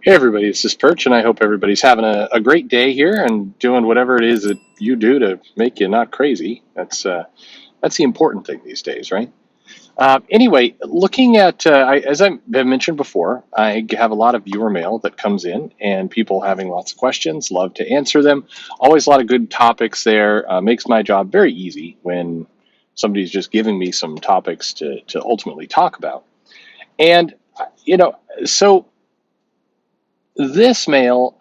Hey everybody, this is Perch, and I hope everybody's having a great day here and doing whatever it is that you do to make you not crazy. That's the important thing these days, right? Anyway, looking at as I have mentioned before, I have a lot of viewer mail that comes in, and people having lots of questions. Love to answer them. Always a lot of good topics there. Makes my job very easy when somebody's just giving me some topics to ultimately talk about. And you know, so this mail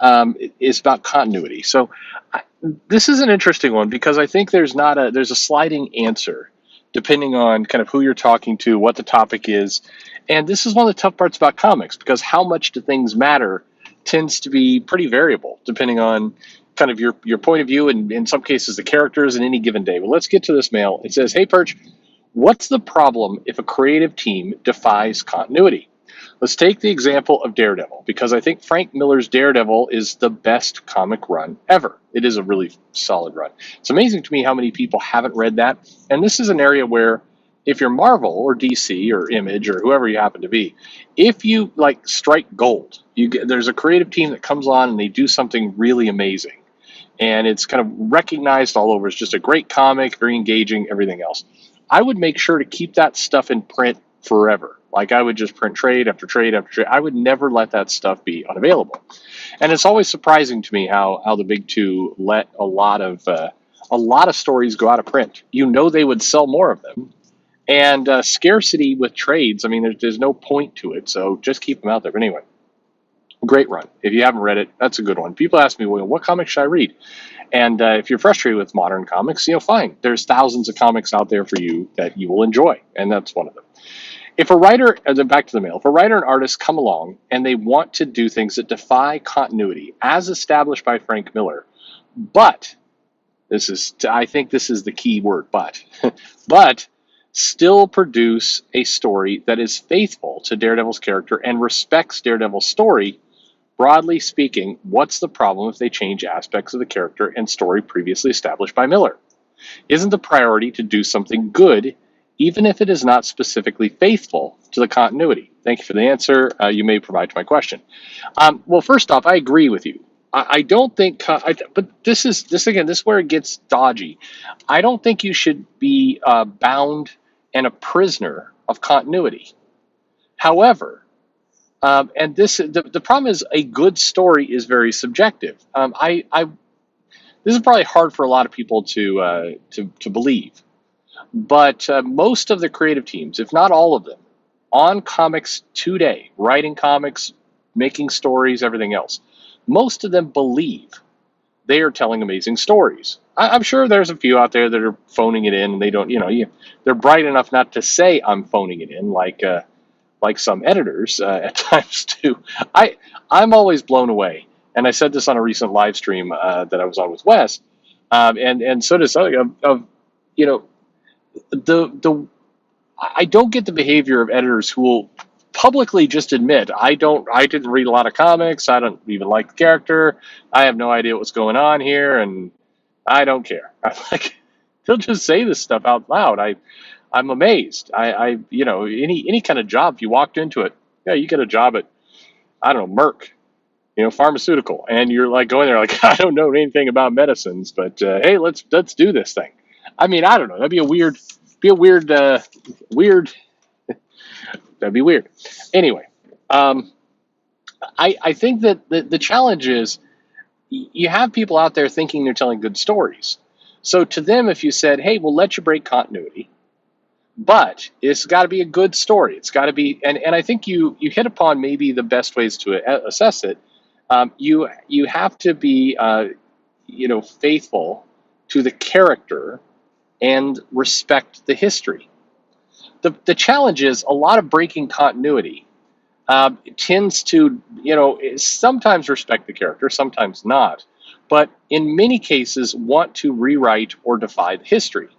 is about continuity. So I, this is an interesting one because I think there's a sliding answer depending on kind of who you're talking to, what the topic is, and this is one of the tough parts about comics because how much do things matter tends to be pretty variable depending on kind of your point of view and in some cases the characters in any given day. Well, let's get to this mail. It says, "Hey Perch, what's the problem if a creative team defies continuity?" Let's take the example of Daredevil, because I think Frank Miller's Daredevil is the best comic run ever. It is a really solid run. It's amazing to me how many people haven't read that. And this is an area where, if you're Marvel or DC or Image or whoever you happen to be, if you like strike gold, there's a creative team that comes on and they do something really amazing. And it's kind of recognized all over. It's just a great comic, very engaging, everything else. I would make sure to keep that stuff in print forever. Like I would just print trade after trade after trade. I would never let that stuff be unavailable. And it's always surprising to me how the big two let a lot of stories go out of print. You know they would sell more of them, and scarcity with trades. I mean, there's no point to it. So just keep them out there. But anyway, great run. If you haven't read it, that's a good one. People ask me, well, what comics should I read? And if you're frustrated with modern comics, fine. There's thousands of comics out there for you that you will enjoy, and that's one of them. If a writer, back to the mail, if a writer and artist come along and they want to do things that defy continuity as established by Frank Miller, but I think this is the key word, but still produce a story that is faithful to Daredevil's character and respects Daredevil's story, broadly speaking, what's the problem if they change aspects of the character and story previously established by Miller? Isn't the priority to do something good, even if it is not specifically faithful to the continuity? Thank you for the answer you may provide to my question. Well, first off, I agree with you. I don't think, but this is where it gets dodgy. I don't think you should be bound and a prisoner of continuity. However, and the problem is a good story is very subjective. This is probably hard for a lot of people to believe, but most of the creative teams, if not all of them, on comics today, writing comics, making stories, everything else, most of them believe they are telling amazing stories. I'm sure there's a few out there that are phoning it in, and they don't, they're bright enough not to say I'm phoning it in, like some editors at times too. I'm always blown away, and I said this on a recent live stream that I was on with Wes, and so does something of you know the I don't get the behavior of editors who will publicly just admit I didn't read a lot of comics, I don't even like the character, I have no idea what's going on here, and I don't care. I'm like, they'll just say this stuff out loud. I'm amazed. Any kind of job, if you walked into it, yeah, you get a job at, I don't know, Merck, pharmaceutical, and you're like going there like, I don't know anything about medicines, but hey, let's do this thing. I mean, I don't know. That'd be a weird. That'd be weird. Anyway, um, I think that the challenge is you have people out there thinking they're telling good stories. So to them, if you said, hey, we'll let you break continuity, but it's got to be a good story. It's got to be, and I think you hit upon maybe the best ways to assess it. You have to be faithful to the character and respect the history. The challenge is a lot of breaking continuity tends to sometimes respect the character, sometimes not, but in many cases want to rewrite or defy the history.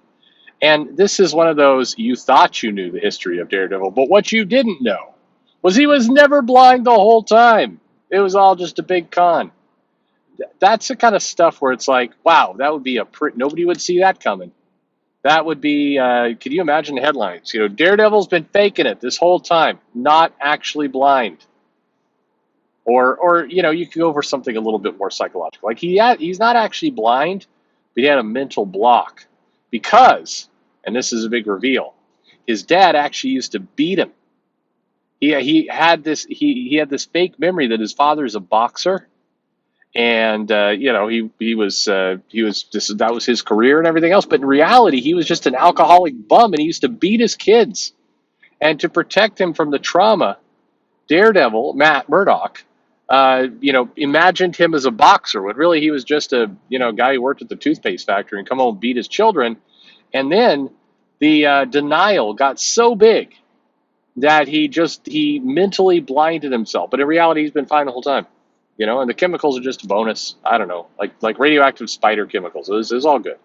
And this is one of those, you thought you knew the history of Daredevil, but what you didn't know was he was never blind the whole time. It was all just a big con. That's the kind of stuff where it's like, wow, that would be nobody would see that coming. That would be, could you imagine the headlines? Daredevil's been faking it this whole time, not actually blind. Or you could go for something a little bit more psychological. Like he's not actually blind, but he had a mental block because, and this is a big reveal, his dad actually used to beat him. He had this fake memory that his father's a boxer, and he was just, that was his career and everything else. But in reality, he was just an alcoholic bum, and he used to beat his kids. And to protect him from the trauma, Daredevil, Matt Murdock, imagined him as a boxer when really he was just a guy who worked at the toothpaste factory and come home and beat his children. And then the denial got so big that he mentally blinded himself. But in reality, he's been fine the whole time. And the chemicals are just a bonus. I don't know, like radioactive spider chemicals. It's all good.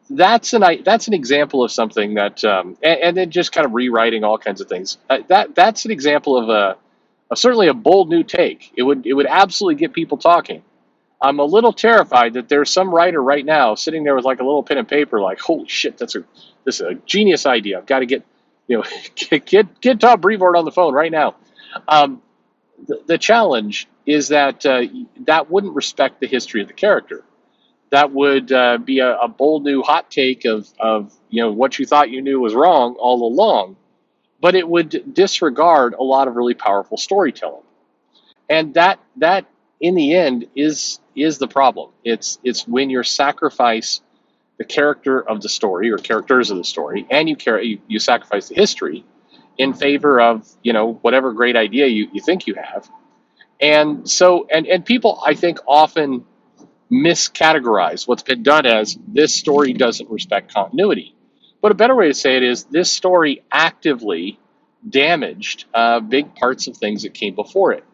That's an example of something that, and then just kind of rewriting all kinds of things. That's an example of certainly a bold new take. It would absolutely get people talking. I'm a little terrified that there's some writer right now sitting there with like a little pen and paper, like, holy shit, this is a genius idea. I've got to get get Tom Brevoort on the phone right now. The challenge is that that wouldn't respect the history of the character. That would be a bold new hot take of what you thought you knew was wrong all along, but it would disregard a lot of really powerful storytelling, and that in the end is the problem. It's when you sacrifice the character of the story or characters of the story, and you sacrifice the history in favor of whatever great idea you think you have, and so and people I think often miscategorize what's been done as this story doesn't respect continuity. But a better way to say it is this story actively damaged big parts of things that came before it.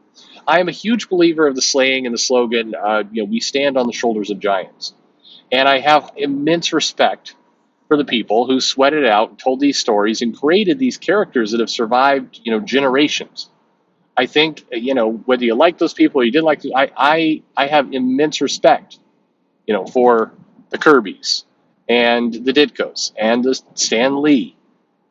I am a huge believer of the saying and the slogan, we stand on the shoulders of giants. And I have immense respect for the people who sweated it out and told these stories and created these characters that have survived, generations. I think, whether you like those people or you didn't like them, I have immense respect, for the Kirbys and the Ditkos and the Stan Lee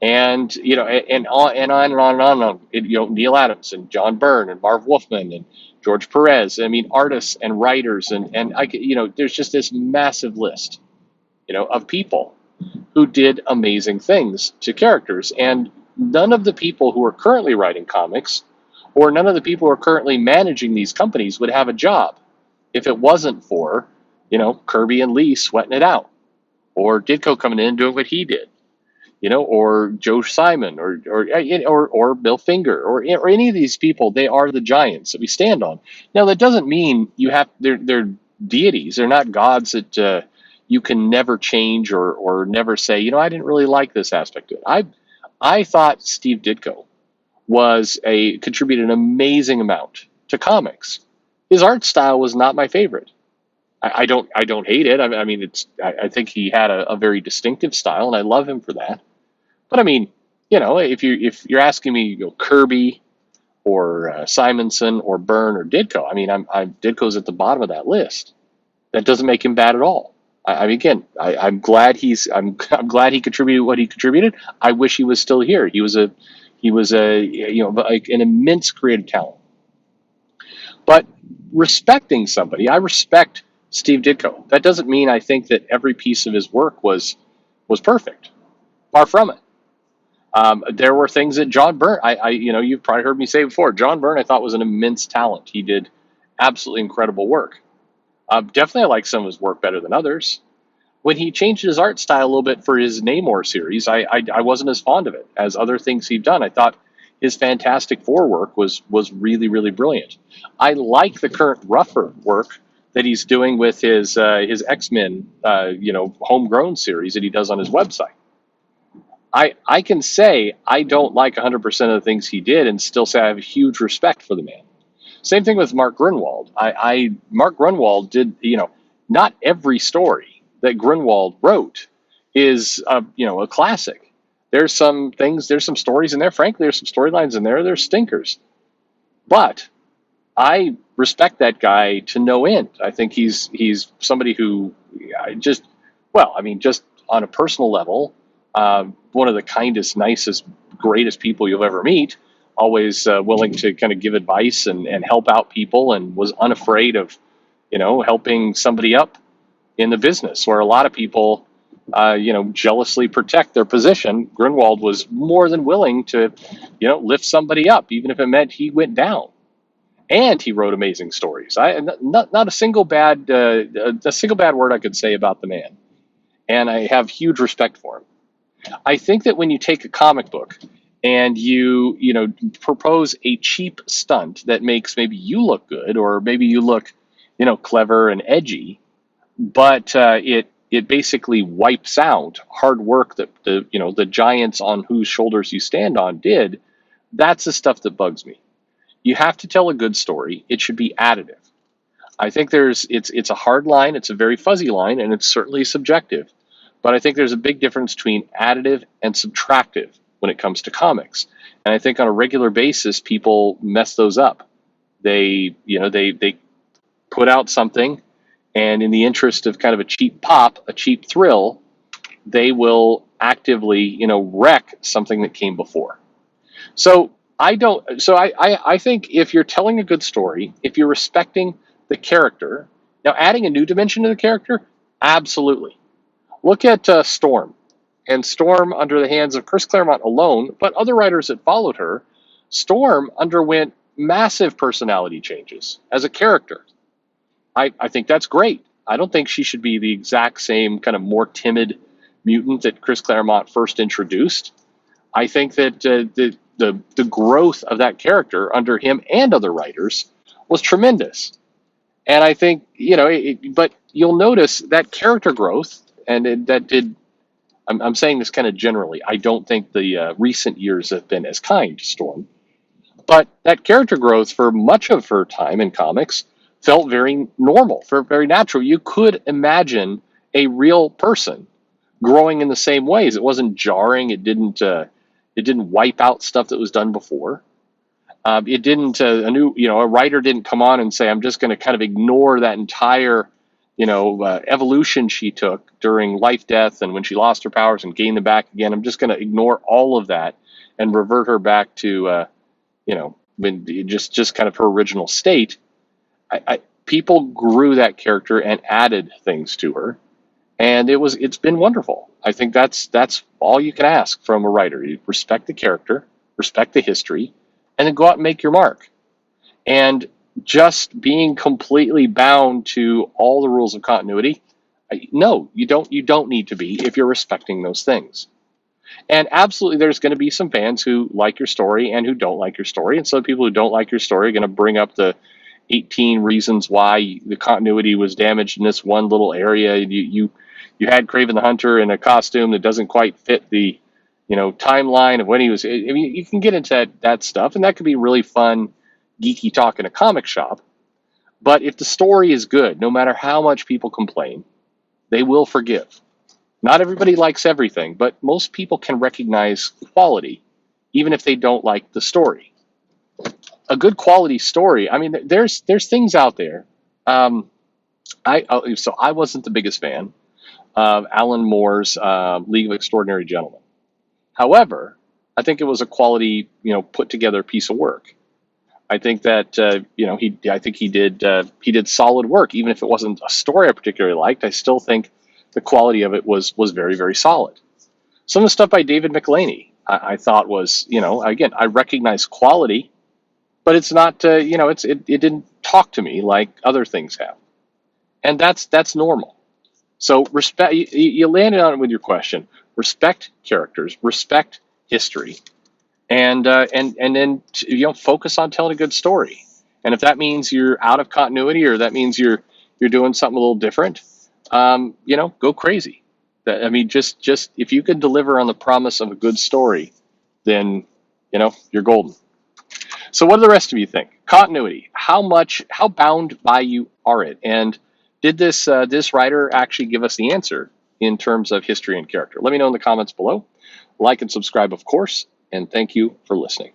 and, and on and on and on and on. Neil Adams and John Byrne and Marv Wolfman and George Perez. I mean, artists and writers there's just this massive list, of people who did amazing things to characters. And none of the people who are currently writing comics or none of the people who are currently managing these companies would have a job if it wasn't for, Kirby and Lee sweating it out, or Ditko coming in and doing what he did, or Joe Simon, or Bill Finger, or any of these people. They are the giants that we stand on. Now that doesn't mean they're deities. They're not gods that you can never change or never say, I didn't really like this aspect of it. I thought Steve Ditko contributed an amazing amount to comics. His art style was not my favorite. I don't hate it. I mean, I think he had a very distinctive style, and I love him for that. But I mean, if you're asking me, Kirby or Simonson or Byrne or Ditko, I mean, Ditko's at the bottom of that list. That doesn't make him bad at all. I'm glad I'm glad he contributed what he contributed. I wish he was still here. He was an immense creative talent. But respecting somebody, I respect Steve Ditko. That doesn't mean I think that every piece of his work was perfect. Far from it. There were things that John Byrne, you've probably heard me say before. John Byrne, I thought was an immense talent. He did absolutely incredible work. Definitely, I like some of his work better than others. When he changed his art style a little bit for his Namor series, I wasn't as fond of it as other things he'd done. I thought his Fantastic Four work was really, really brilliant. I like the current rougher work that he's doing with his X-Men, homegrown series that he does on his website. I can say I don't like 100% of the things he did and still say I have huge respect for the man. Same thing with Mark Grunwald. Mark Grunwald did, not every story that Grunwald wrote is, a classic. There's some stories in there. Frankly, there's some storylines in there. There's stinkers. But I respect that guy to no end. I think he's somebody who just on a personal level, one of the kindest, nicest, greatest people you'll ever meet. always willing to kind of give advice and help out people, and was unafraid of, helping somebody up in the business where a lot of people, jealously protect their position. Grunwald was more than willing to, lift somebody up, even if it meant he went down. And he wrote amazing stories. Not a single bad word I could say about the man. And I have huge respect for him. I think that when you take a comic book and you propose a cheap stunt that makes maybe you look good, or maybe you look, clever and edgy, but it basically wipes out hard work that the giants on whose shoulders you stand on did. That's the stuff that bugs me. You have to tell a good story. It should be additive. I think it's a hard line, it's a very fuzzy line, and it's certainly subjective. But I think there's a big difference between additive and subtractive when it comes to comics. And I think on a regular basis, people mess those up. They put out something, and in the interest of kind of a cheap pop, a cheap thrill, they will actively, wreck something that came before. So I think if you're telling a good story, if you're respecting the character, now adding a new dimension to the character, absolutely. Look at Storm. And Storm, under the hands of Chris Claremont alone, but other writers that followed her, Storm underwent massive personality changes as a character. I think that's great. I don't think she should be the exact same kind of more timid mutant that Chris Claremont first introduced. I think that the growth of that character under him and other writers was tremendous. And I think, but you'll notice that character growth, and that did, I'm saying this kind of generally, I don't think the recent years have been as kind to Storm, but that character growth for much of her time in comics felt very normal, very natural. You could imagine a real person growing in the same ways. It wasn't jarring. It didn't wipe out stuff that was done before. It didn't a writer didn't come on and say, I'm just going to kind of ignore that entire evolution she took during life, death, and when she lost her powers and gained them back again. I'm just going to ignore all of that and revert her back to when just kind of her original state. People grew that character and added things to her, and it's been wonderful. I think that's all you can ask from a writer. You respect the character, respect the history, and then go out and make your mark. And just being completely bound to all the rules of continuity, no, you don't need to be if you're respecting those things. And absolutely, there's going to be some fans who like your story and who don't like your story. And some people who don't like your story are going to bring up the 18 reasons why the continuity was damaged in this one little area. You had Kraven the Hunter in a costume that doesn't quite fit the timeline of when he was. I mean, you can get into that stuff, and that could be really fun, geeky talk in a comic shop. But if the story is good, no matter how much people complain, they will forgive. Not everybody likes everything, but most people can recognize quality, even if they don't like the story. A good quality story. I mean, there's things out there. I wasn't the biggest fan of Alan Moore's League of Extraordinary Gentlemen. However, I think it was a quality, put together piece of work. I think that he did solid work, even if it wasn't a story I particularly liked. I still think the quality of it was very, very solid. Some of the stuff by David McElhaney, I thought was, again, I recognize quality, but it's not, it didn't talk to me like other things have, and that's normal. So respect. You landed on it with your question. Respect characters, respect history, and then focus on telling a good story. And if that means you're out of continuity, or that means you're doing something a little different, go crazy. Just if you can deliver on the promise of a good story, then you're golden. So what do the rest of you think? Continuity. How bound by you are it? And did this writer actually give us the answer in terms of history and character? Let me know in the comments below. Like and subscribe, of course, and thank you for listening.